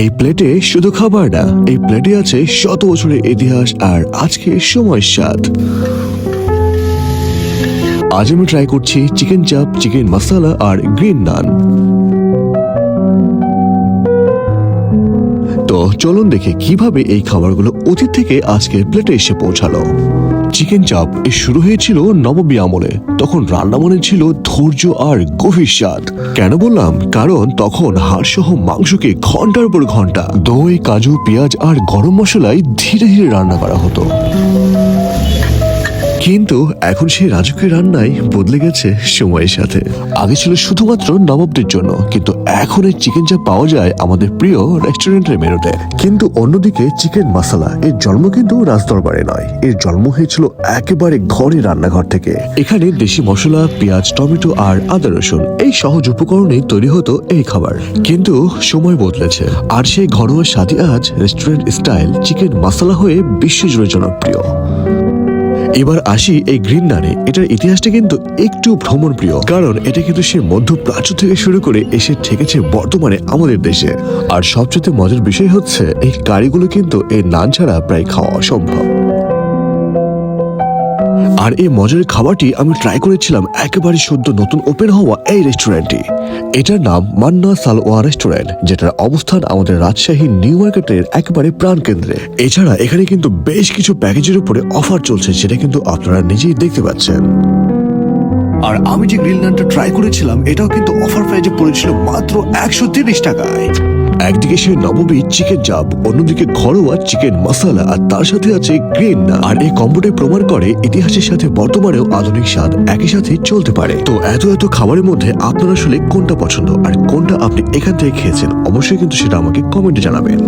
এই প্লেটে শুধু খাবার না, এই প্লেটে আছে শত বছরের ইতিহাস আর আজকে সময়ের স্বাদ। আজ আমি ট্রাই করছি চিকেন চাপ, চিকেন মশলা আর গ্রিন নান। তো চলুন দেখে কিভাবে এই খাবারগুলো অতীত থেকে আজকে প্লেটে এসে পৌঁছালো। চিকেন চাপ শুরু হয়েছিল নববী আমলে। তখন রান্না মনে ছিল ধৈর্য আর গভীর স্বাদ। কেন বললাম? কারণ তখন হাড়সহ মাংসকে ঘন্টার পর ঘন্টা দই, কাজু, পেঁয়াজ আর গরম মশলায় ধীরে ধীরে রান্না করা হতো। কিন্তু এখন সেই রাজকীয় রান্নাই বদলে গেছে সময়ের সাথে। আগে ছিল শুধুমাত্র নবাবদের জন্য, কিন্তু এখন এই চিকেন চাপ পাওয়া যায় আমাদের প্রিয় রেস্টুরেন্টের মেনুতে। কিন্তু অন্যদিকে চিকেন মশলা এর জন্ম কিন্তু রাজদরবারে নয়, এর জন্ম হয়েছিল একেবারে ঘরে রান্নাঘর থেকে। এখানে দেশি মশলা, পেঁয়াজ, টমেটো আর আদা রসুন এই সহজ উপকরণেই তৈরি হতো এই খাবার। কিন্তু সময় বদলেছে, আর সেই ঘরোয়া স্বাদই আজ রেস্টুরেন্ট স্টাইল চিকেন মশলা হয়ে বিশ্বজুড়ে জনপ্রিয়। এবার আসি এই গ্রিন নানে। এটার ইতিহাসটা কিন্তু একটু ভ্রমণ প্রিয়, কারণ এটা কিন্তু সে মধ্যপ্রাচ্য থেকে শুরু করে এসে ঠেকেছে বর্তমানে আমাদের দেশে। আর সবচেয়ে মজার বিষয় হচ্ছে এই কারিগুলো কিন্তু এই নান ছাড়া প্রায় খাওয়া অসম্ভব। আর এই মজার খাবারটি আমি ট্রাই করেছিলাম একেবারে সদ্য নতুন ওপেন হওয়া এই রেস্টুরেন্টে। এটার নাম মান্না সালোয়া রেস্টুরেন্ট, যেটার অবস্থান আমাদের রাজশাহী নিউ মার্কেটের একেবারে প্রাণ কেন্দ্রে। এছাড়া এখানে কিন্তু বেশ কিছু প্যাকেজের উপরে অফার চলছে, সেটা কিন্তু আপনারা নিজেই দেখতে পাচ্ছেন। আর আমি যে গ্রিল নানটা ট্রাই করেছিলাম এটাও কিন্তু অফার প্রাইজে পড়েছিল মাত্র 130 টাকায়। একদিকে সে নববী চিকেন চাপ, অন্যদিকে ঘরোয়া চিকেন মশলা, আর তার সাথে আছে গ্রিন নান। আর এই কম্বোটাই প্রমাণ করে ইতিহাসের সাথে বর্তমানেও আধুনিক স্বাদ একই সাথে চলতে পারে। তো এত খাবারের মধ্যে আপনার আসলে কোনটা পছন্দ আর কোনটা আপনি এখান থেকে খেয়েছেন, অবশ্যই কিন্তু সেটা আমাকে কমেন্টে জানাবেন।